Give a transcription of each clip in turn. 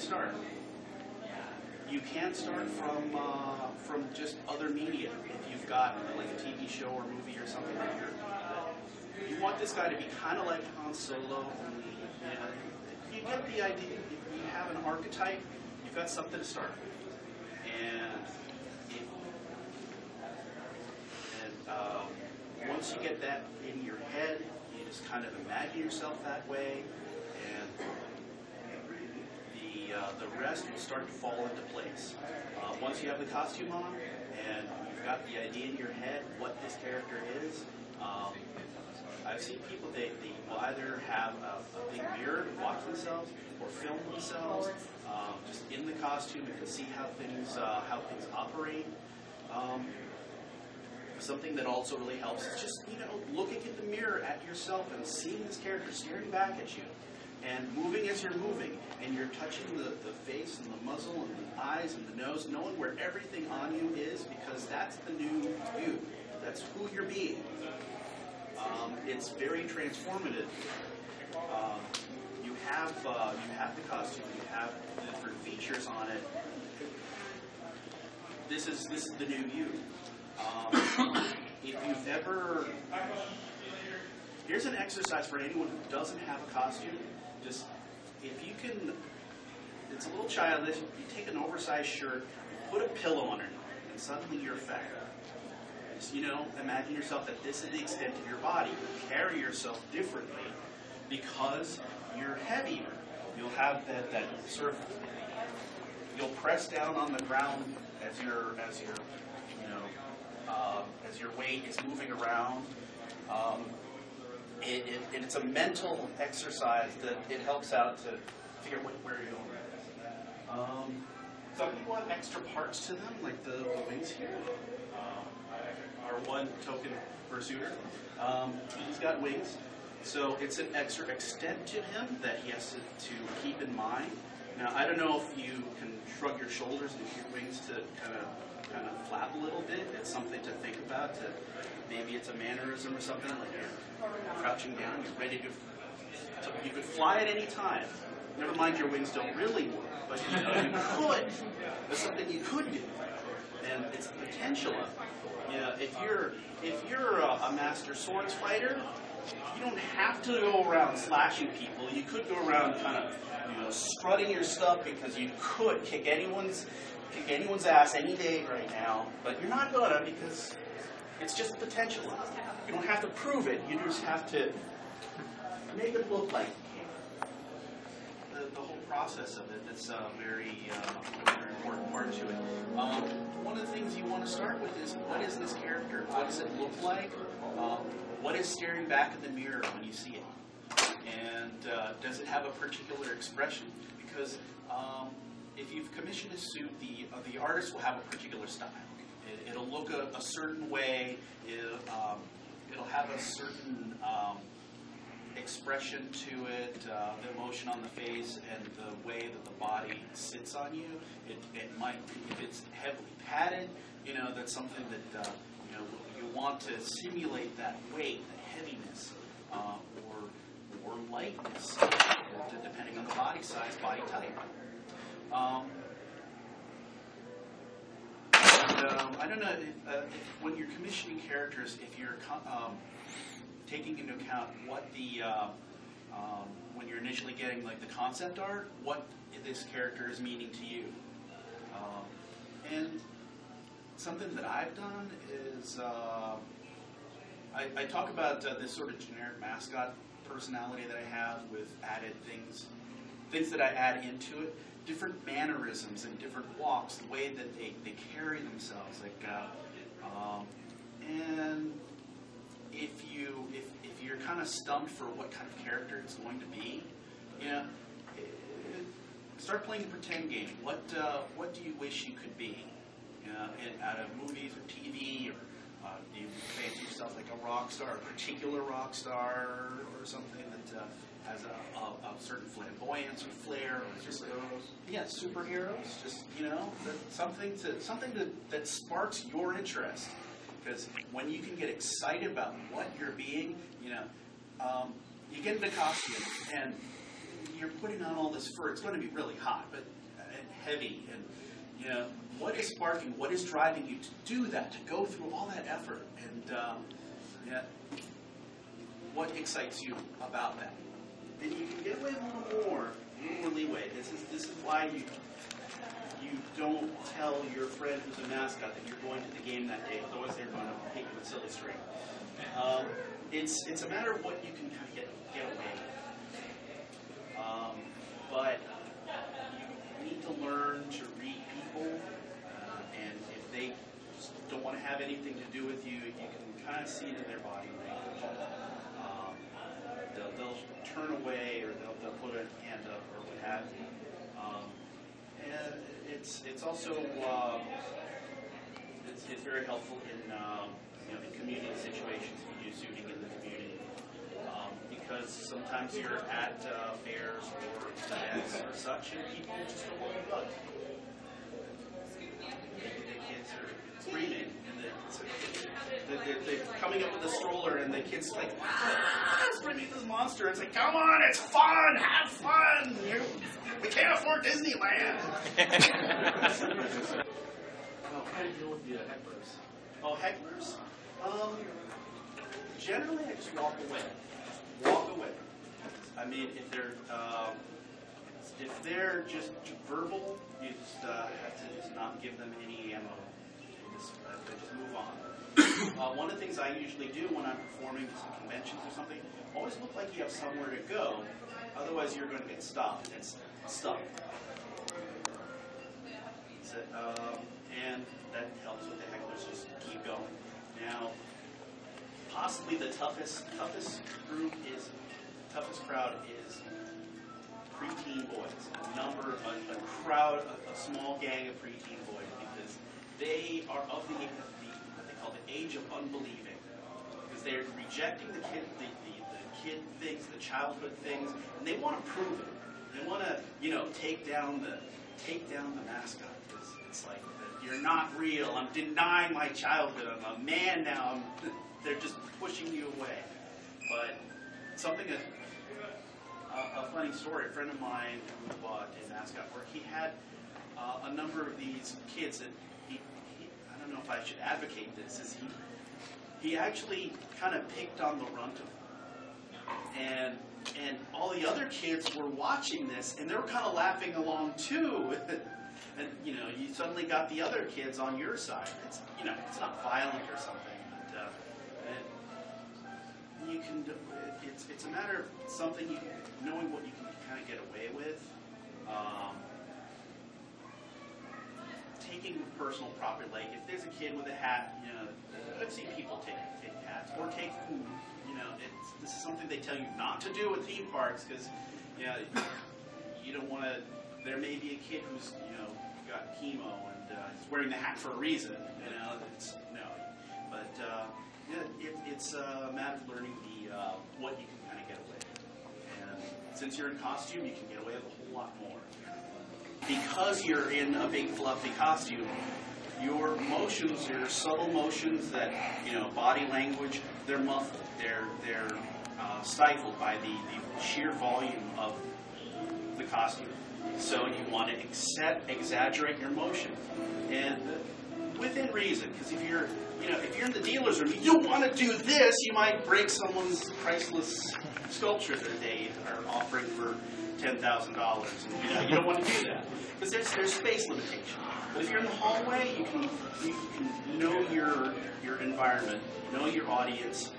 start? You can start from just other media. If you've got like a TV show or movie or something like that, you want this guy to be kind of like Han Solo. You get the idea. If you have an archetype, you've got something to start with. And once you get that in your head, you just kind of imagine yourself that way, and the rest will start to fall into place. Once you have the costume on and you've got the idea in your head what this character is, I've seen people, they will either have a big mirror to watch themselves or film themselves just in the costume and can see how things operate. Something that also really helps is just, looking at the mirror at yourself and seeing this character staring back at you and moving as you're moving, and you're touching the face and the muzzle and the eyes and the nose, knowing where everything on you is, because that's the new you. That's who you're being. It's very transformative. You have the costume, you have the different features on it. This is the new you. If you've ever, here's an exercise for anyone who doesn't have a costume. Just, if you can, it's a little childish, you take an oversized shirt, put a pillow underneath, and suddenly you're fat. Just, imagine yourself that this is the extent of your body. You carry yourself differently because you're heavier. You'll have that sort of, you'll press down on the ground as your weight is moving around. It's a mental exercise that it helps out to figure out where you're going. Some people have extra parts to them, like the wings here. Our one token Fursuiter, he's got wings. So it's an extra extent to him that he has to keep in mind. Now, I don't know if you can shrug your shoulders and your wings to kind of flap a little bit. It's something to think about. Maybe it's a mannerism or something, like you're crouching down, you're ready to, you could fly at any time. Never mind your wings don't really work, but you could. There's something you could do. And it's the potential of it. If you're a master swords fighter, you don't have to go around slashing people. You could go around kind of strutting your stuff, because you could kick anyone's ass any day right now, but you're not gonna, because it's just potential. You don't have to prove it. You just have to make it look like the whole process of it. That's a very important part to it. One of the things you want to start with is, what is this character? What does it look like? What is staring back in the mirror when you see it? And does it have a particular expression? Because if you've commissioned a suit, the artist will have a particular style. It'll look a certain way. It'll have a certain expression to it, the emotion on the face, and the way that the body sits on you. It might, if it's heavily padded, that's something that you want to simulate that weight, the heaviness, or lightness, depending on the body size, body type. I don't know if when you're commissioning characters, if you're taking into account what the when you're initially getting like the concept art, what this character is meaning to you. And something that I've done is I talk about this sort of generic mascot personality that I have with added things that I add into it. Different mannerisms and different walks, the way that they carry themselves, and if you're kind of stumped for what kind of character it's going to be, start playing the pretend game. What do you wish you could be? Out of movies or TV, or do you fancy yourself like a rock star, a particular rock star, or something that has a certain flamboyance or flair, or just superheroes. Just something that sparks your interest. Because when you can get excited about what you're being, you get into costume, and you're putting on all this fur. It's going to be really hot, and heavy, and what is sparking? What is driving you to do that? To go through all that effort, and what excites you about that? And you can get away with a little more leeway. This is why you don't tell your friend who's a mascot that you're going to the game that day. Otherwise, they're going to hit you with silly string. It's a matter of what you can kind of get away with. But you need to learn to read people, and if they just don't want to have anything to do with you, you can kind of see it in their body language. They'll turn away, or they'll put a hand up, or what have you. And it's also it's very helpful in in community situations when you do suiting in the community, because sometimes you're at fairs or events or such, and people just don't want to bug. The kids are screaming, and they're coming up with a stroller, and the kid's like, let's bring me this monster. It's like, come on, it's fun, have fun. We can't afford Disneyland. How do you deal with the hecklers? Oh, hecklers? Generally, I just walk away. Walk away. I mean, if they're just verbal, you just have to just not give them any ammo. Just move on. One of the things I usually do when I'm performing some conventions or something, always look like you have somewhere to go. Otherwise, you're going to get stopped and stuck. So, and that helps with the hecklers. Just keep going. Now, possibly the toughest crowd is preteen boys. A crowd, a small gang of preteen boys, because they are of the what they call the age of unbelieving, because they're rejecting the kid things, the childhood things, and they want to prove it. They want to, take down the mascot. It's like, you're not real. I'm denying my childhood. I'm a man now. They're just pushing you away. But a funny story. A friend of mine who did mascot work, he had a number of these kids that I don't know if I should advocate this. He actually kind of picked on the runt of them. And all the other kids were watching this, and they were kind of laughing along too. And you suddenly got the other kids on your side. It's it's not violent or something, but you can. It's a matter of something knowing what you can kind of get away with. Taking personal property, like if there's a kid with a hat, I've seen people take hats or take food. This is something they tell you not to do at theme parks, because you don't want to. There may be a kid who's got chemo and is wearing the hat for a reason. It's a matter of learning what you can kind of get away with. And since you're in costume, you can get away with a whole lot more. Because you're in a big fluffy costume, your motions, your subtle motions that, body language, they're muffled. They're stifled by the sheer volume of the costume. So you want to exaggerate your motion, and within reason. Because if you're in the dealer's room, you don't want to do this. You might break someone's priceless sculpture that they are offering for $10,000, and you don't want to do that because there's space limitation. But if you're in the hallway, you can know your environment, know your audience,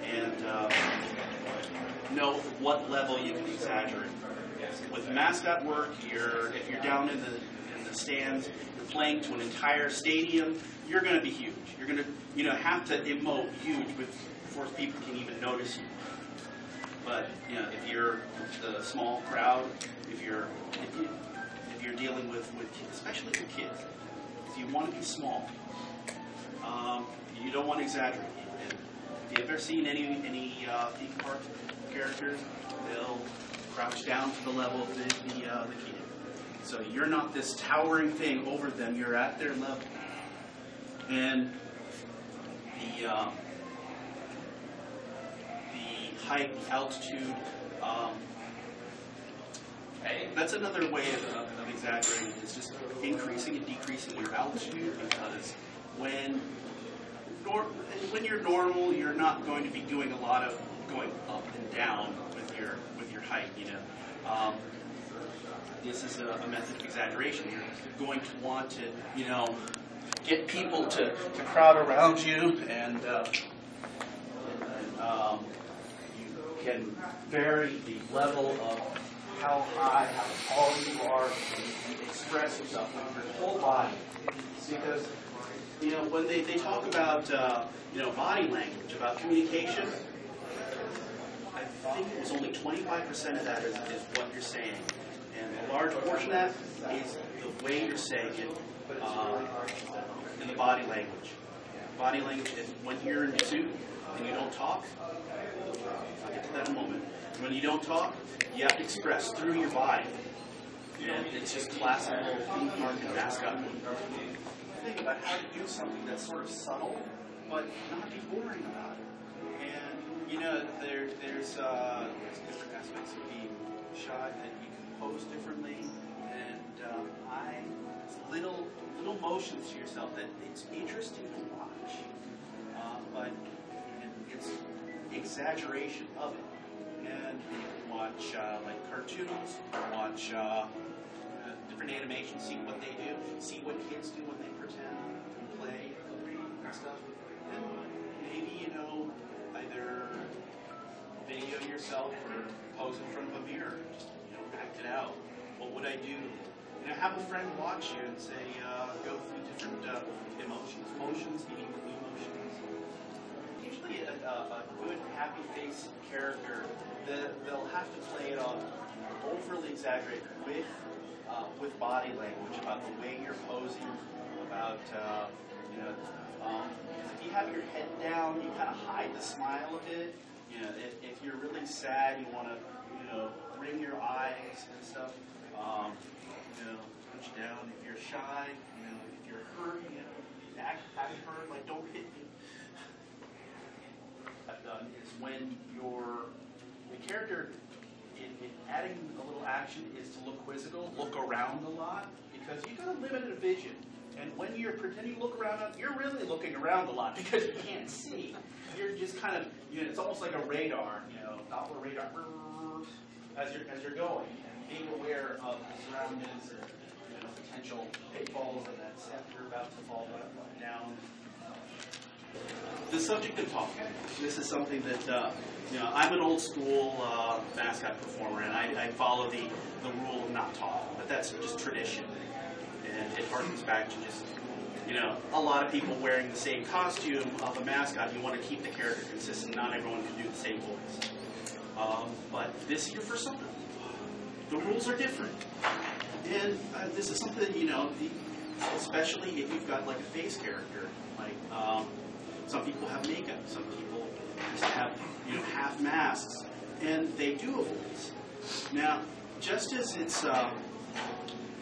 and know what level you can exaggerate. With mascot work, if you're down in the stands, you're playing to an entire stadium, you're going to be huge. You're going to have to emote huge before people can even notice you. But if you're the small crowd, if you're dealing with kids, especially with kids, if you want to be small, you don't want to exaggerate. And if you've ever seen any theme park characters, they'll crouch down to the level of the kid. So you're not this towering thing over them, you're at their level. And the height, the altitude, That's another way of exaggerating. It's just increasing and decreasing your altitude, because when you're normal, you're not going to be doing a lot of going up and down with your height. This is a method of exaggeration. You're going to want to get people to crowd around you, and you can vary the level of how high, how tall you are, and express yourself with your whole body. Because when they talk about body language, about communication, I think it was only 25% of that is what you're saying, and a large portion of that is the way you're saying it in the body language. Body language is when you're in suit and you don't talk. I'll get to that in a moment. When you don't talk, you have to express through your body. And it's just classical theme park and mascot movement. Think about how to do something that's sort of subtle, but not be boring about it. And there's different aspects of being shy that you can pose differently, and little motions to yourself that it's interesting to watch, but it's exaggeration of it. And you can watch like cartoons, watch different animations, see what they do, see what kids do when they pretend and play and stuff. And maybe, either video yourself or pose in front of a mirror, just, act it out. What would I do? Have a friend watch you and say, go through different emotions, meaning emotions. Usually a good, happy face character, they'll have to play it off overly exaggerated with body language, about the way you're posing, about, if you have your head down, you kind of hide the smile a bit. If you're really sad, you want to, ring your eyes and stuff. Put you down. If you're shy, if you're hurt, act hurt, like don't hit me. I've done is when the character, in adding a little action, is to look quizzical, look around a lot, because you've got a limited vision. And when you're pretending to look around, you're really looking around a lot because you can't see. You're just kind of, it's almost like a radar, Doppler radar, as you're going, and being aware of the surroundings and potential pitfalls, and that step you're about to fall down. The subject of talk. This is something that I'm an old school mascot performer, and I follow the rule of not talking, but that's just tradition. And it harkens back to just, a lot of people wearing the same costume of a mascot. You want to keep the character consistent. Not everyone can do the same voice. But this year for something, the rules are different. And this is something, especially if you've got like a face character. Like some people have makeup. Some people just have, half masks. And they do a voice. Now, just as it's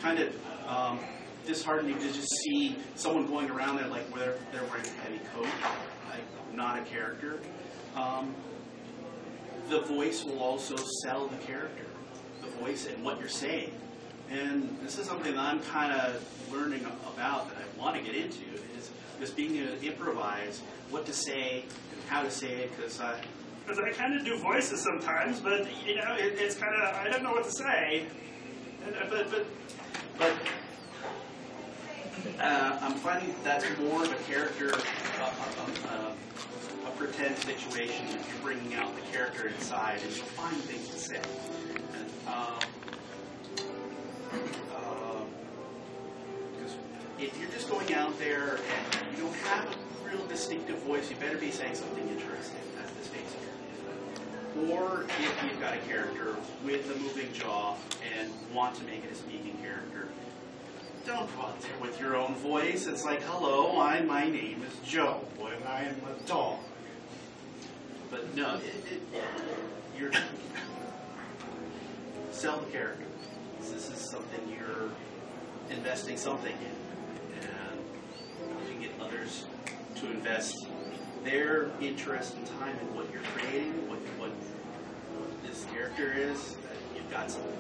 kind of disheartening to just see someone going around there like where they're wearing a heavy coat, like not a character. The voice will also sell the character, the voice and what you're saying. And this is something that I'm kind of learning about, that I want to get into, is just being able to improvise what to say and how to say it, because I kind of do voices sometimes, but it's kind of, I don't know what to say. But I'm finding that's more of a character, a pretend situation that you're bringing out the character inside, and you'll find things to say. Because if you're just going out there and you don't have a real distinctive voice, you better be saying something interesting as this face character. Or if you've got a character with a moving jaw and want to make it a speaking character, don't go out there with your own voice. It's like, hello, my name is Joe, and I am a dog. But no, you're sell the character. This is something you're investing something in, and you can get others to invest their interest and time in what you're creating, what this character is. You've got something.